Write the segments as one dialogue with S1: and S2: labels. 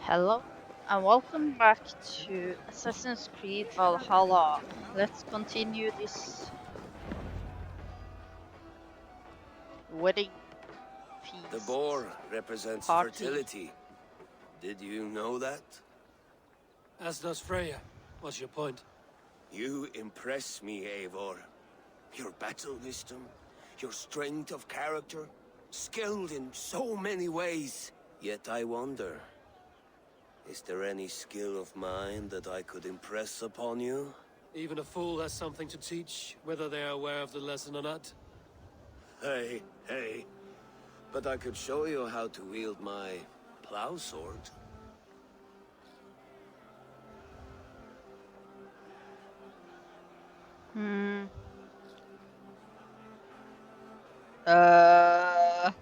S1: Hello and welcome back to Assassin's Creed Valhalla. Let's continue this wedding
S2: The
S1: feast
S2: boar represents
S1: party.
S2: fertility. Did you know that?
S3: As does Freya. What's your point?
S2: You impress me, Eivor. Your battle wisdom, your strength of character, skilled in so many ways. Yet I wonder, is there any skill of mine that I could impress upon you?
S3: Even a fool has something to teach, whether they are aware of the lesson or not.
S2: Hey. But I could show you how to wield my plow sword.
S1: Hmm. Uh.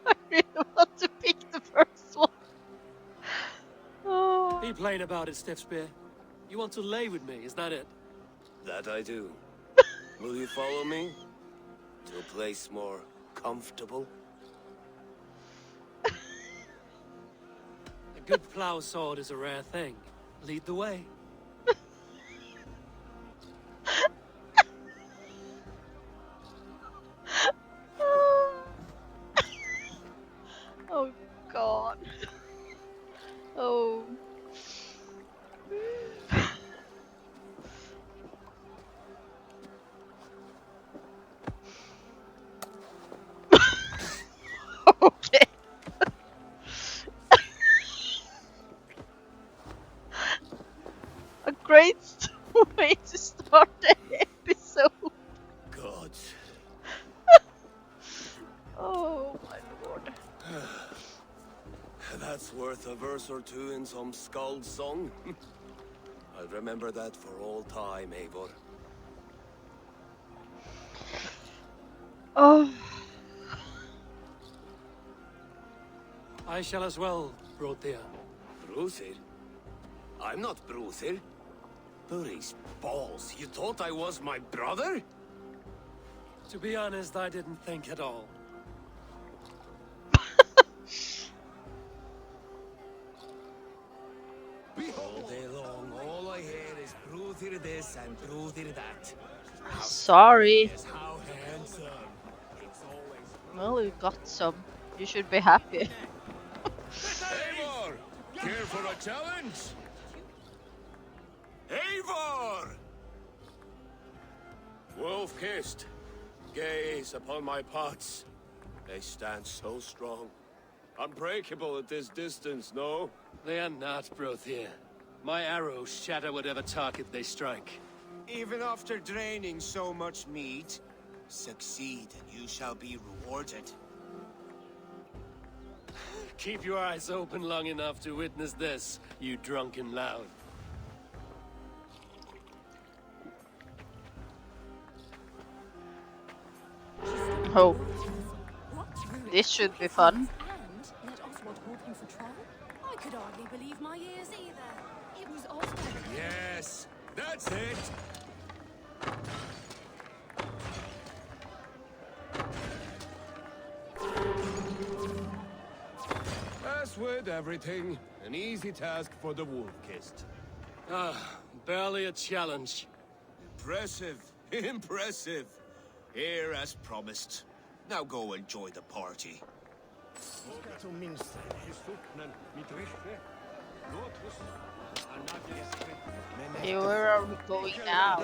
S1: I really want to pick the first one. Oh.
S3: Be plain about it, Stiff Spear. You want to lay with me, is that it?
S2: That I do. Will you follow me? To a place more comfortable?
S3: A good plow sword is a rare thing. Lead the way.
S1: Oh God. Oh. Okay. A great way to start the episode.
S2: God.
S1: Oh my lord.
S2: That's worth a verse or two in some skald song. I'll remember that for all time, Eivor.
S1: Oh.
S3: I shall as well, Brothia.
S2: Bruthir? I'm not Bruthir. Burry's balls. You thought I was my brother?
S3: To be honest, I didn't think at all.
S2: All day long, all I hear is Bruthir this and Bruthir that.
S1: Sorry.
S2: How handsome. It's always...
S1: Well, you got some. You should be happy.
S2: Eivor! Care for a challenge? Eivor! Wolf-kissed, gaze upon my pots. They stand so strong. Unbreakable at this distance, no?
S3: They are not, Brothia. My arrows shatter whatever target they strike.
S4: Even after draining so much meat, succeed and you shall be rewarded.
S3: Keep your eyes open long enough to witness this, you drunken loud.
S1: Oh, this should be fun.
S5: And let Oswald hold him for trial? I could hardly believe my ears either. It was Oswald.
S2: Yes, that's it! As with everything, an easy task for the wolf-kissed.
S3: Ah, barely a challenge.
S4: Impressive, impressive. Here as promised. Now go enjoy the party.
S1: Okay, where are we going now?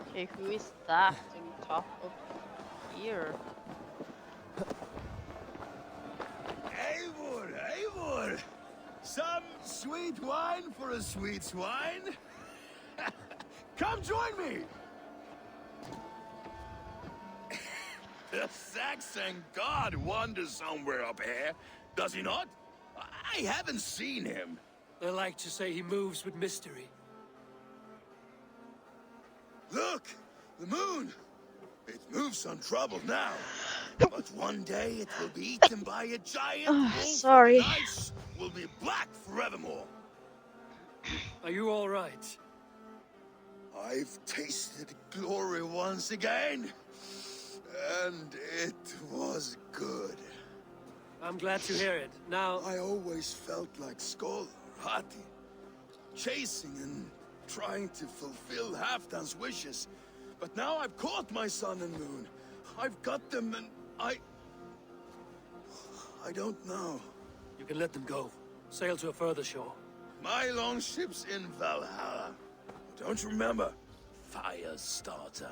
S1: Okay, who is that on top of here?
S4: Eivor! Some sweet wine for a sweet swine? Come join me! The Saxon god wanders somewhere up here, does he not? I haven't seen him.
S3: They like to say he moves with mystery.
S4: Look! The moon! It moves untroubled now. But one day it will be eaten by a giant wolf.
S1: Sorry.
S4: And the nights will be black forevermore.
S3: Are you all right?
S4: I've tasted glory once again, and it was good.
S3: I'm glad to hear it. Now,
S4: I always felt like Skoll or Hati, chasing and trying to fulfill Halfdan's wishes. But now I've caught my sun and moon. I've got them, and I don't know.
S3: you can let them go. Sail to a further shore.
S4: My longship's in Valhalla. Don't you remember? Fire starter.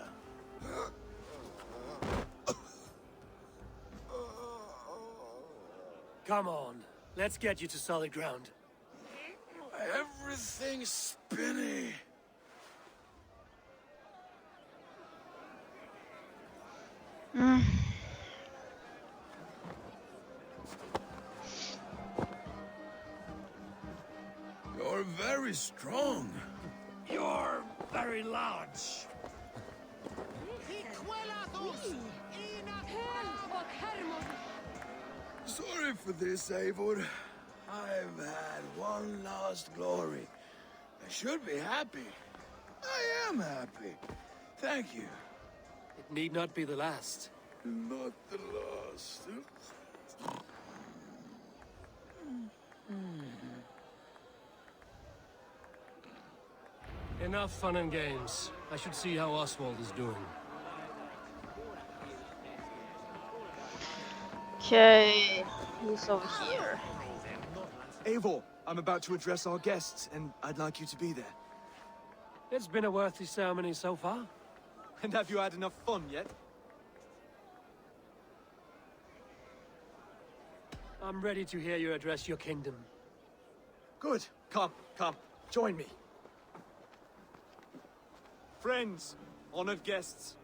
S3: Come on, let's get you to solid ground.
S4: Everything's spinny. You're very strong.
S3: You're very large.
S4: Sorry for this, Eivor. I've had one last glory. I should be happy. I am happy. Thank you.
S3: It need not be the last.
S4: Not the last.
S3: Enough fun and games. I should see how Oswald is doing.
S1: Okay, he's over here.
S6: Eivor, I'm about to address our guests, and I'd like you to be there.
S3: It's been a worthy ceremony so far.
S6: And have you had enough fun yet?
S3: I'm ready to hear you address your kingdom.
S6: Good. Come, join me. Friends, honored guests,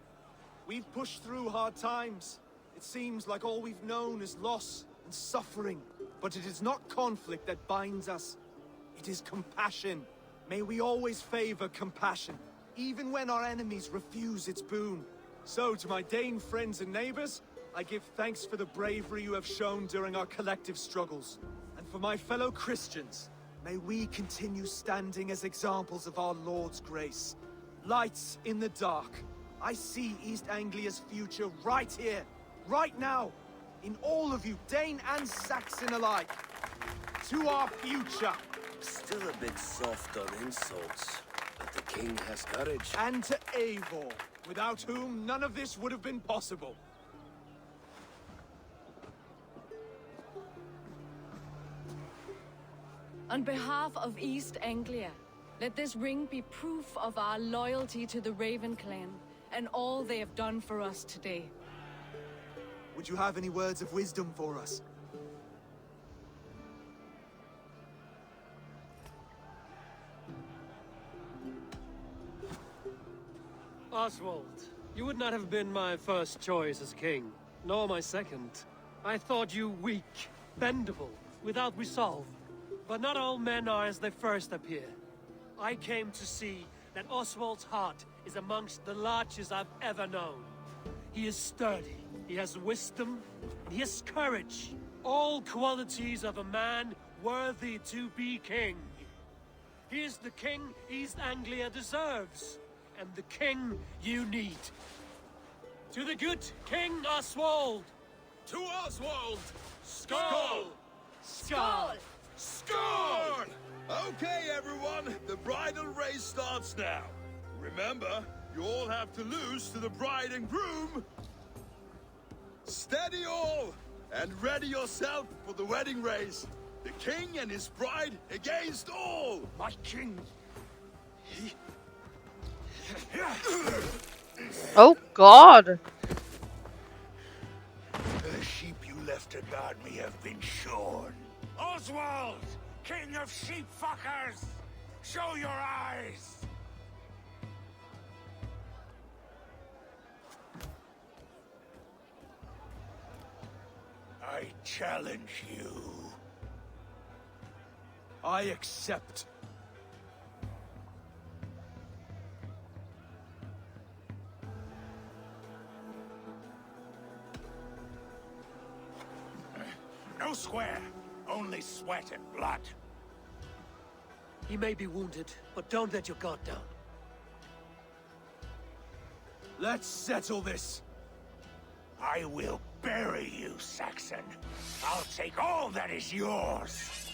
S6: we've pushed through hard times. It seems like all we've known is loss and suffering. But it is not conflict that binds us. It is compassion. May we always favor compassion, even when our enemies refuse its boon. So, to my Dane friends and neighbors, I give thanks for the bravery you have shown during our collective struggles. And for my fellow Christians, may we continue standing as examples of our Lord's grace. Lights in the dark. I see East Anglia's future right here, right now, in all of you, Dane and Saxon alike. To our future.
S2: Still a bit soft on insults, but the king has courage.
S6: And to Eivor, without whom none of this would have been possible.
S5: On behalf of East Anglia, let this ring be proof of our loyalty to the Raven clan and all they have done for us today.
S6: Would you have any words of wisdom for us?
S3: Oswald, you would not have been my first choice as king, nor my second. I thought you weak, bendable, without resolve. But not all men are as they first appear. I came to see that Oswald's heart is amongst the largest I've ever known. He is sturdy, he has wisdom, and he has courage. All qualities of a man worthy to be king. He is the king East Anglia deserves, and the king you need. To the good King Oswald!
S4: To Oswald!
S3: Skull! Skull!
S4: Score! Okay, everyone, the bridal race starts now. Remember, you all have to lose to the bride and groom. Steady all, and ready yourself for the wedding race. The king and his bride against all.
S3: My king!
S1: Oh God!
S4: The sheep you left to guard me have been shorn.
S7: Oswald! King of sheep fuckers! Show your eyes! I challenge you.
S6: I accept.
S7: No square, only sweat and blood.
S3: He may be wounded, but don't let your guard down.
S6: Let's settle this.
S7: I will bury you, Saxon. I'll take all that is yours.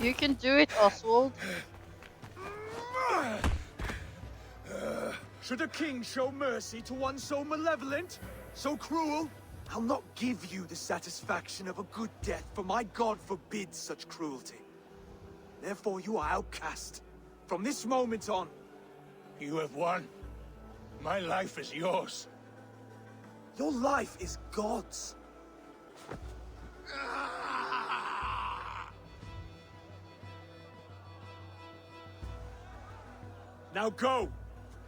S1: You can do it, Oswald.
S6: Should a king show mercy to one so malevolent? So cruel? I'll not give you the satisfaction of a good death, for my god forbids such cruelty. Therefore you are outcast. From this moment on.
S7: You have won. My life is yours.
S6: Your life is God's. Now go!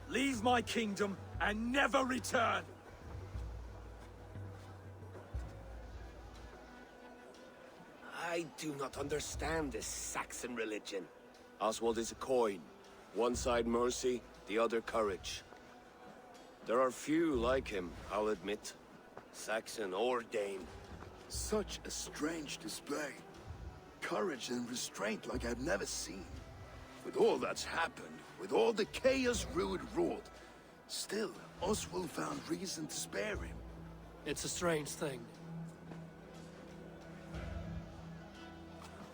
S6: Leave my kingdom and never return!
S2: I do not understand this Saxon religion. Oswald is a coin. One side mercy, the other courage. There are few like him, I'll admit. Saxon or Dane.
S4: Such a strange display. Courage and restraint like I've never seen. With all that's happened, with all the chaos Rued wrought, still, Oswald found reason to spare him.
S3: It's a strange thing.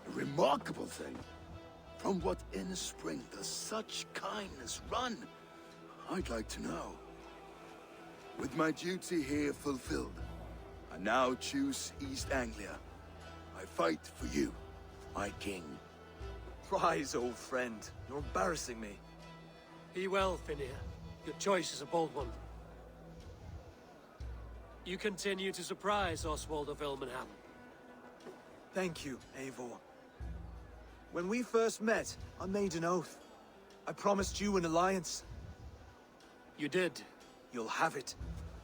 S4: A remarkable thing. From what inner spring does such kindness run? I'd like to know. With my duty here fulfilled, I now choose East Anglia. I fight for you, my king.
S6: Rise, old friend. You're embarrassing me.
S3: Be well, Finnir. Your choice is a bold one. You continue to surprise Oswald of Ilmenham.
S6: Thank you, Eivor. When we first met, I made an oath. I promised you an alliance.
S3: You did.
S6: You'll have it,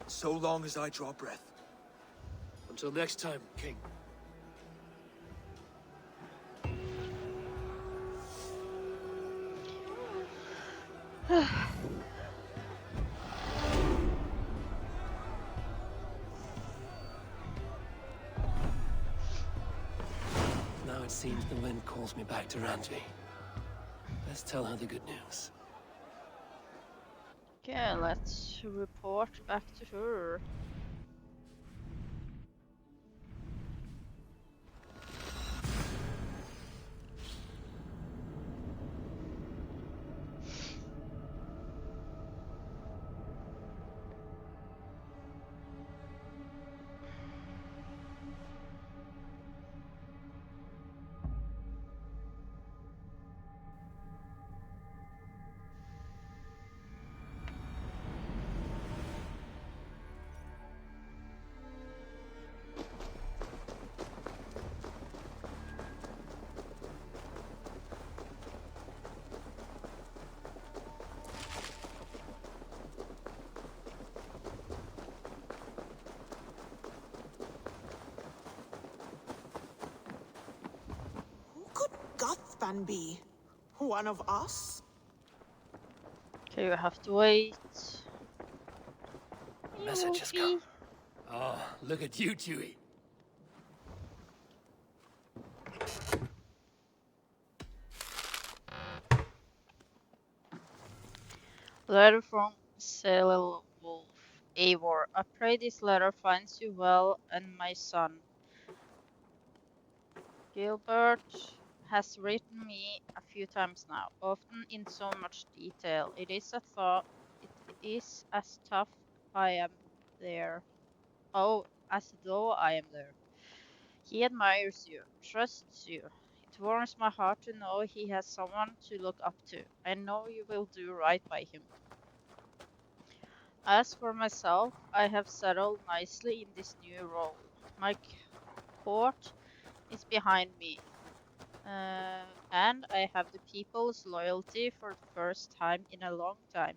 S6: so long as I draw breath.
S3: Until next time, King. Now it seems the wind calls me back to Randvi. Let's tell her the good news.
S1: Okay, let's report back to her.
S8: Who could Gothban be? One of us?
S1: Okay, you have to wait.
S3: Message has come. Oh, look at you, Chewie.
S1: Letter from Celil Wolf. Eivor, I pray this letter finds you well and my son. Gilbert has written me a few times now, often in so much detail. It is as tough I am there. Oh, as though I am there. He admires you, trusts you. It warms my heart to know he has someone to look up to. I know you will do right by him. As for myself, I have settled nicely in this new role. My court is behind me. And I have the people's loyalty for the first time in a long time.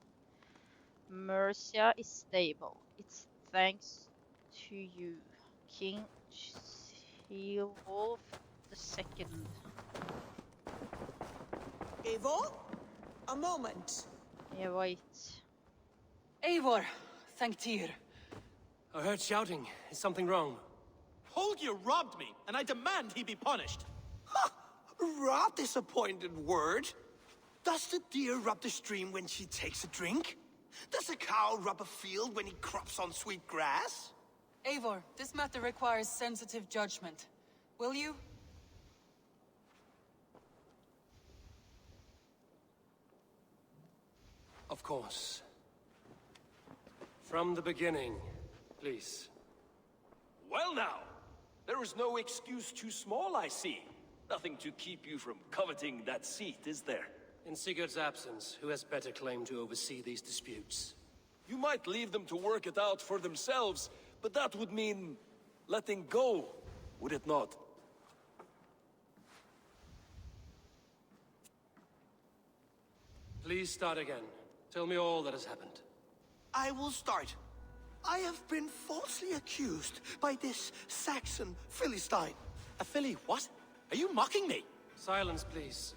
S1: Mercia is stable. It's thanks to you, King Ceolwulf II.
S8: Eivor? A moment.
S1: Yeah, wait.
S9: Eivor, thank Tyr.
S3: I heard shouting. Is something wrong?
S10: Holger robbed me, and I demand he be punished.
S2: Raw disappointed word. Does the deer rub the stream when she takes a drink? Does a cow rub a field when he crops on sweet grass?
S9: Eivor, this matter requires sensitive judgment. Will you?
S3: Of course. From the beginning, please.
S11: Well now, there is no excuse too small, I see. Nothing to keep you from coveting that seat, is there?
S3: In Sigurd's absence, who has better claim to oversee these disputes?
S11: You might leave them to work it out for themselves, but that would mean letting go, would it not?
S3: Please start again. Tell me all that has happened.
S2: I will start. I have been falsely accused by this Saxon Philistine.
S10: A Philly what? Are you mocking me?
S3: Silence, please.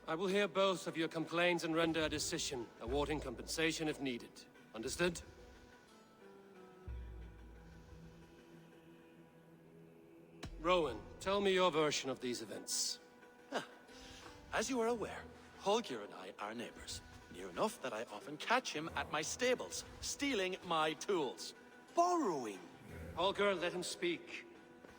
S3: I will hear both of your complaints and render a decision, awarding compensation if needed. Understood? Rowan, tell me your version of these events.
S10: As you are aware, Holger and I are neighbors. Near enough that I often catch him at my stables, stealing my tools.
S2: Borrowing.
S3: Holger, let him speak.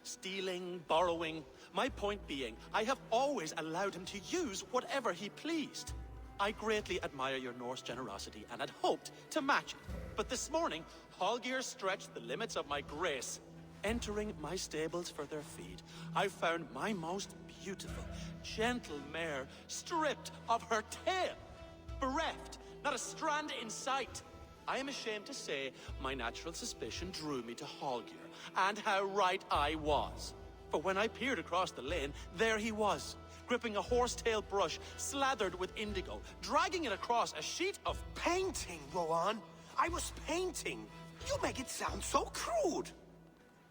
S10: Stealing, borrowing. My point being, I have always allowed him to use whatever he pleased. I greatly admire your Norse generosity and had hoped to match it. But this morning, Holger stretched the limits of my grace. Entering my stables for their feed, I found my most beautiful, gentle mare stripped of her tail. Bereft, not a strand in sight. I am ashamed to say my natural suspicion drew me to Holger, and how right I was. For when I peered across the lane, there he was, gripping a horsetail brush slathered with indigo, dragging it across a sheet of
S2: Painting, Rowan. I was painting. You make it sound so crude.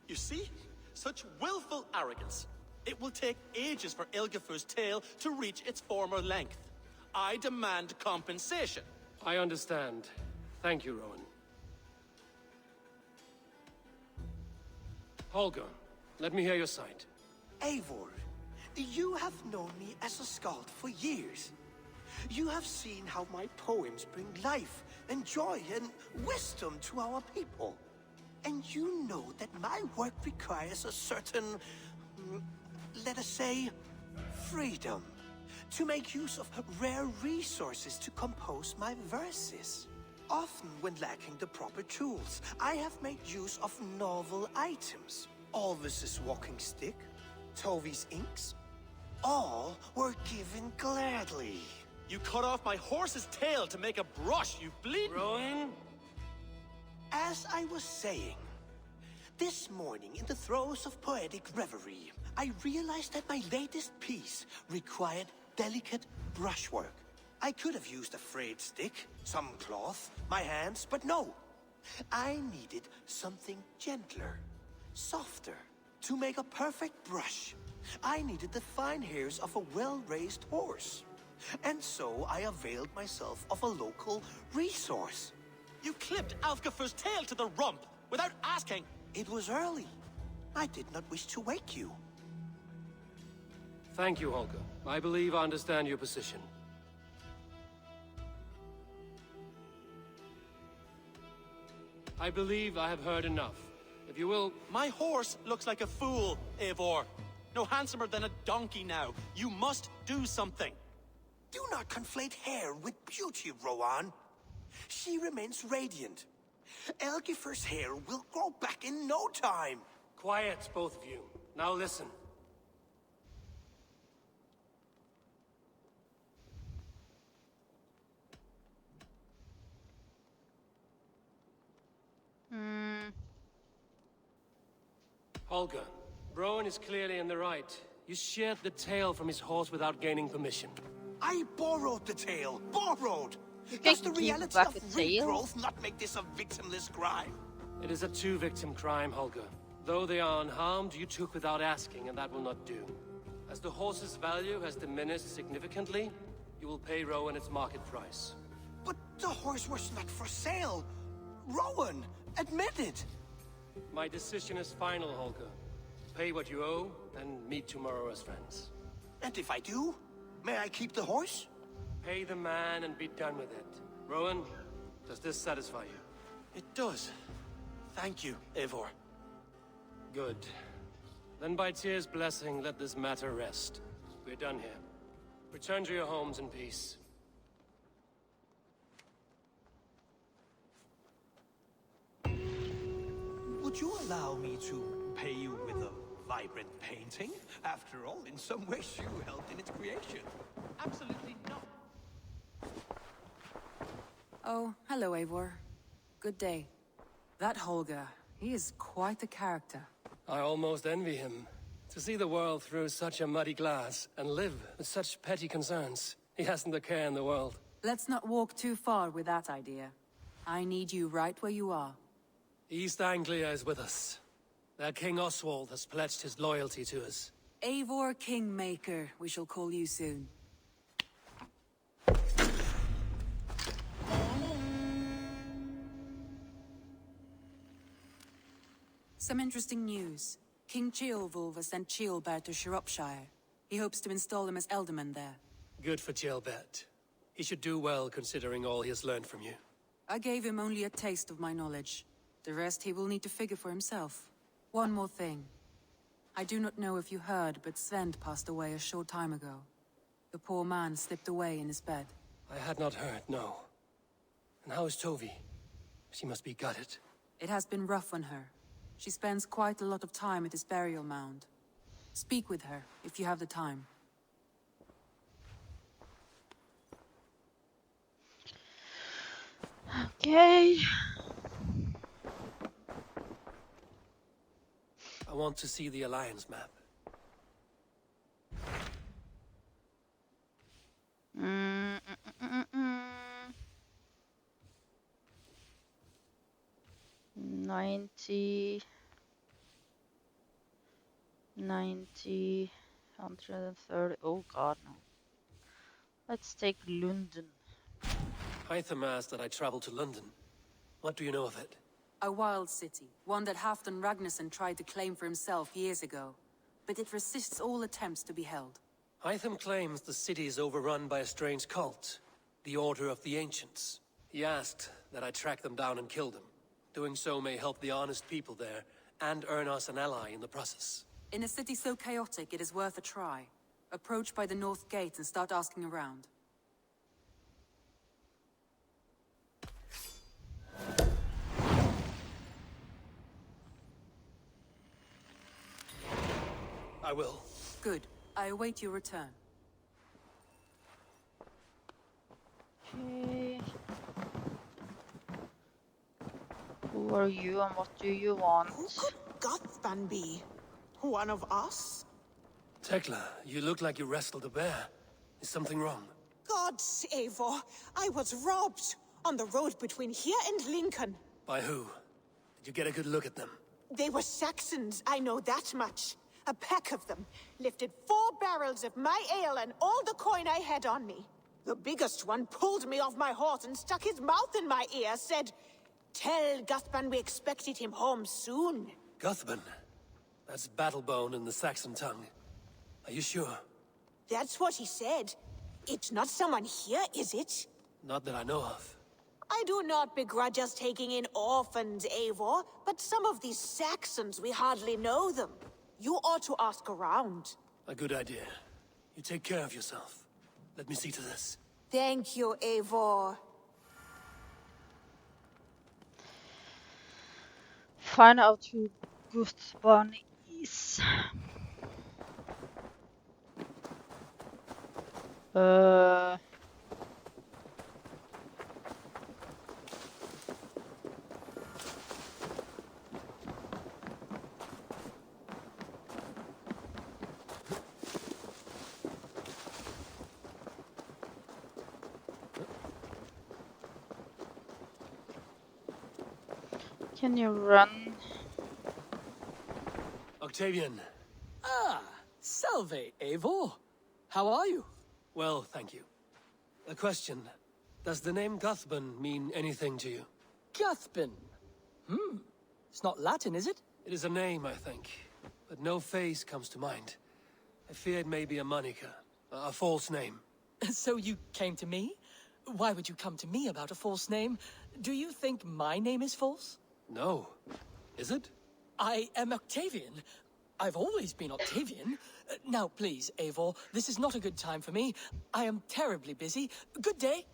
S10: You see? Such willful arrogance. It will take ages for Ilgafur's tail to reach its former length. I demand compensation.
S3: I understand. Thank you, Rowan. Holger, let me hear your side.
S2: Eivor, you have known me as a skald for years. You have seen how my poems bring life and joy and wisdom to our people. And you know that my work requires a certain, let us say, freedom. To make use of rare resources to compose my verses. Often when lacking the proper tools, I have made use of novel items. Alvis's walking stick, Tovi's inks, all were given gladly.
S10: You cut off my horse's tail to make a brush, you bleed.
S3: Rowan?
S2: As I was saying, this morning in the throes of poetic reverie, I realized that my latest piece required delicate brushwork. I could have used a frayed stick, some cloth, my hands, but no. I needed something gentler, softer. To make a perfect brush, I needed the fine hairs of a well-raised horse. And so I availed myself of a local resource.
S10: You clipped Alfgafur's tail to the rump without asking.
S2: It was early. I did not wish to wake you.
S3: Thank you, Holger. I believe I understand your position. I believe I have heard enough. If you will...
S10: My horse looks like a fool, Eivor. No handsomer than a donkey now. You must do something.
S2: Do not conflate hair with beauty, Rowan. She remains radiant. Elgifur's hair will grow back in no time.
S3: Quiet, both of you. Now listen. Holger, Rowan is clearly in the right. You sheared the tail from his horse without gaining permission.
S2: I borrowed the tail. Borrowed!
S1: You
S2: Does
S1: can
S2: the
S1: give
S2: reality
S1: back
S2: of
S1: a tail?
S2: regrowth not make this a victimless crime?
S3: It is a two-victim crime, Holger. Though they are unharmed, you took without asking, and that will not do. As the horse's value has diminished significantly, you will pay Rowan its market price.
S2: But the horse was not for sale.
S6: Rowan! Admit it!
S3: My decision is final, Holger. Pay what you owe, and meet tomorrow as friends.
S7: And if I do, may I keep the horse?
S3: Pay the man and be done with it. Rowan, does this satisfy you?
S10: It does. Thank you, Eivor.
S3: Good. Then by Tyr's blessing, let this matter rest. We're done here. Return to your homes in peace.
S7: Would you allow me to pay you with a vibrant painting? After all, in some ways you helped in its creation.
S11: Absolutely not.
S5: Oh, hello, Eivor. Good day. That Holger, he is quite a character.
S3: I almost envy him. To see the world through such a muddy glass, and live with such petty concerns. He hasn't a care in the world.
S5: Let's not walk too far with that idea. I need you right where you are.
S3: East Anglia is with us. Their King Oswald has pledged his loyalty to us.
S5: Eivor Kingmaker, we shall call you soon. Some interesting news. King Ceolwulf has sent Ceolbert to Shropshire. He hopes to install him as Ealdorman there.
S3: Good for Ceolbert. He should do well considering all he has learned from you.
S5: I gave him only a taste of my knowledge. The rest he will need to figure for himself. One more thing. I do not know if you heard, but Svend passed away a short time ago. The poor man slipped away in his bed.
S3: I had not heard, no. And how is Tovi? She must be gutted.
S5: It has been rough on her. She spends quite a lot of time at his burial mound. Speak with her, if you have the time.
S1: Okay.
S3: I want to see the Alliance map.
S1: Mm, mm, mm, mm, mm. 90, 130. Oh god, no. Let's take London.
S3: Hytham asked that I travel to London. What do you know of it?
S5: A wild city, one that Halfdan Ragnarsson tried to claim for himself years ago. But it resists all attempts to be held.
S3: Hytham claims the city is overrun by a strange cult, the Order of the Ancients. He asked that I track them down and kill them. Doing so may help the honest people there, and earn us an ally in the process.
S5: In a city so chaotic, it is worth a try. Approach by the North Gate and start asking around.
S3: I will.
S5: Good. I await your return.
S1: Okay. Who are you and what do you want?
S8: Who could Gothban be? One of us?
S3: Tekla, you look like you wrestled a bear. Is something wrong?
S8: Gods, Eivor, I was robbed on the road between here and Lincoln.
S3: By who? Did you get a good look at them?
S8: They were Saxons, I know that much. A pack of them lifted 4 barrels of my ale and all the coin I had on me. The biggest one pulled me off my horse and stuck his mouth in my ear, said, "Tell Guthban we expected him home soon."
S3: Guthban? That's Battlebone in the Saxon tongue. Are you sure?
S8: That's what he said. It's not someone here, is it?
S3: Not that I know of.
S8: I do not begrudge us taking in orphans, Eivor, but some of these Saxons, we hardly know them. You ought to ask around.
S3: A good idea. You take care of yourself. Let me see to this.
S8: Thank you, Eivor.
S1: Find out who Guthban is. Can you run?
S3: Octavian.
S12: Ah, salve, Eivor. How are you?
S3: Well, thank you. A question. Does the name Guthban mean anything to you?
S12: Cuthbin. It's not Latin, is it?
S3: It is a name, I think. But no face comes to mind. I fear it may be a moniker. A false name.
S12: So you came to me? Why would you come to me about a false name? Do you think my name is false?
S3: No. Is it?
S12: I am Octavian. I've always been Octavian. Now, please, Eivor, this is not a good time for me. I am terribly busy. Good day.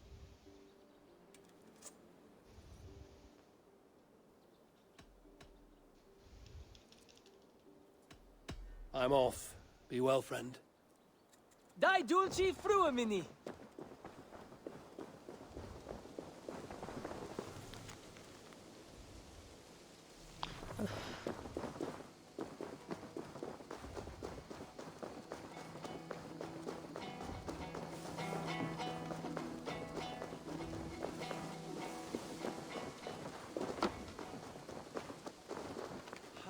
S3: I'm off. Be well, friend.
S12: Die dulci fruemini.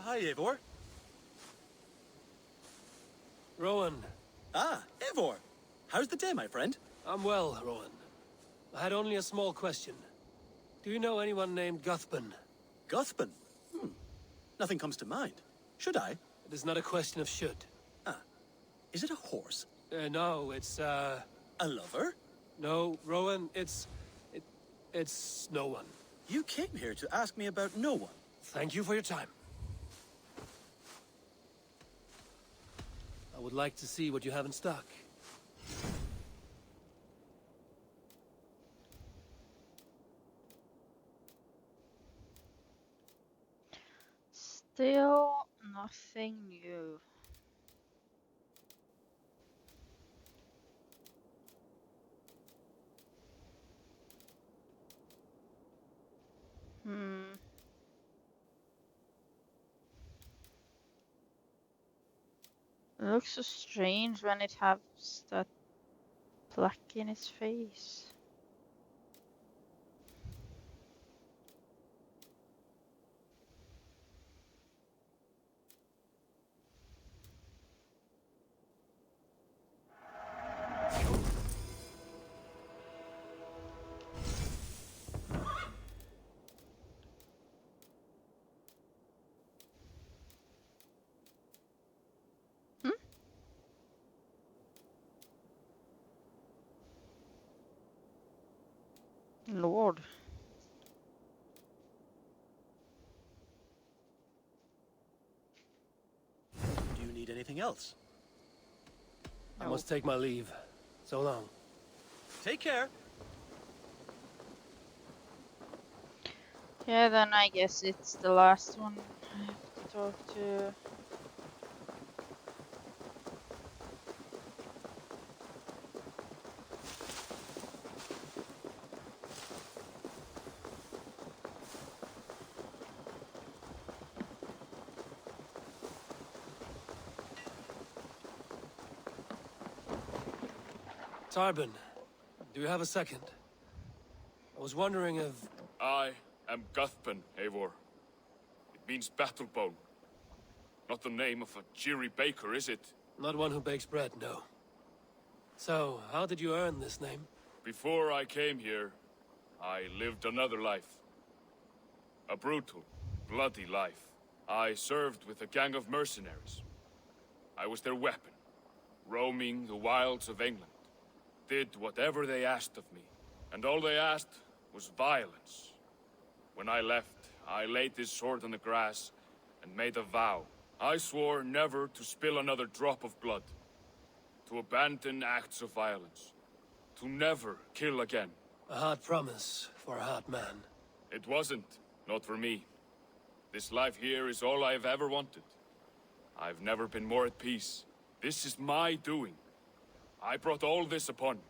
S10: Hi, Eivor.
S3: Rowan.
S10: Ah, Eivor. How's the day, my friend?
S3: I'm well, Rowan. I had only a small question. Do you know anyone named Guthbin?
S10: Guthbin? Nothing comes to mind. Should I?
S3: It is not a question of should.
S10: Is it a horse?
S3: No, it's,
S10: A lover?
S3: No, Rowan, it's no one.
S10: You came here to ask me about no one.
S3: Thank you for your time. I would like to see what you have in stock.
S1: Still nothing new. It looks so strange when it has that plaque in its face. Lord.
S10: Do you need anything else?
S3: I must take my leave. So long.
S10: Take care.
S1: Yeah, then I guess it's the last one I have to talk to.
S3: Tarbin, do you have a second? I was wondering if...
S11: I am Guthbin, Eivor. It means battle bone. Not the name of a jeery baker, is it?
S3: Not one who bakes bread, no. So, how did you earn this name?
S11: Before I came here, I lived another life. A brutal, bloody life. I served with a gang of mercenaries. I was their weapon, roaming the wilds of England. Did whatever they asked of me, and all they asked was violence. When I left, I laid this sword on the grass and made a vow. I swore never to spill another drop of blood, to abandon acts of violence, to never kill again.
S3: A hard promise for a hard man.
S11: It wasn't, not for me. This life here is all I've ever wanted. I've never been more at peace. This is my doing. I brought all this upon me.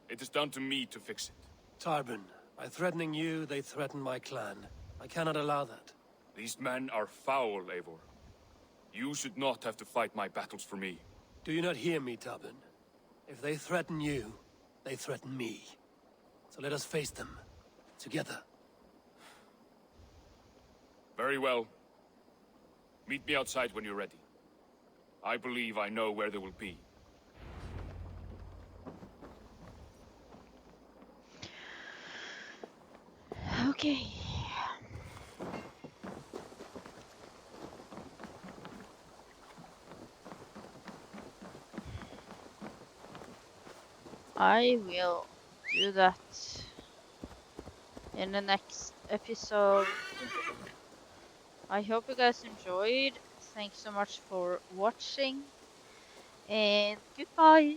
S11: It is down to me to fix it.
S3: Tarbin, by threatening you, they threaten my clan. I cannot allow that.
S11: These men are foul, Eivor. You should not have to fight my battles for me.
S3: Do you not hear me, Tarbin? If they threaten you, they threaten me. So let us face them. Together.
S11: Very well. Meet me outside when you're ready. I believe I know where they will be.
S1: Okay. I will do that in the next episode. I hope you guys enjoyed. Thanks so much for watching, and goodbye.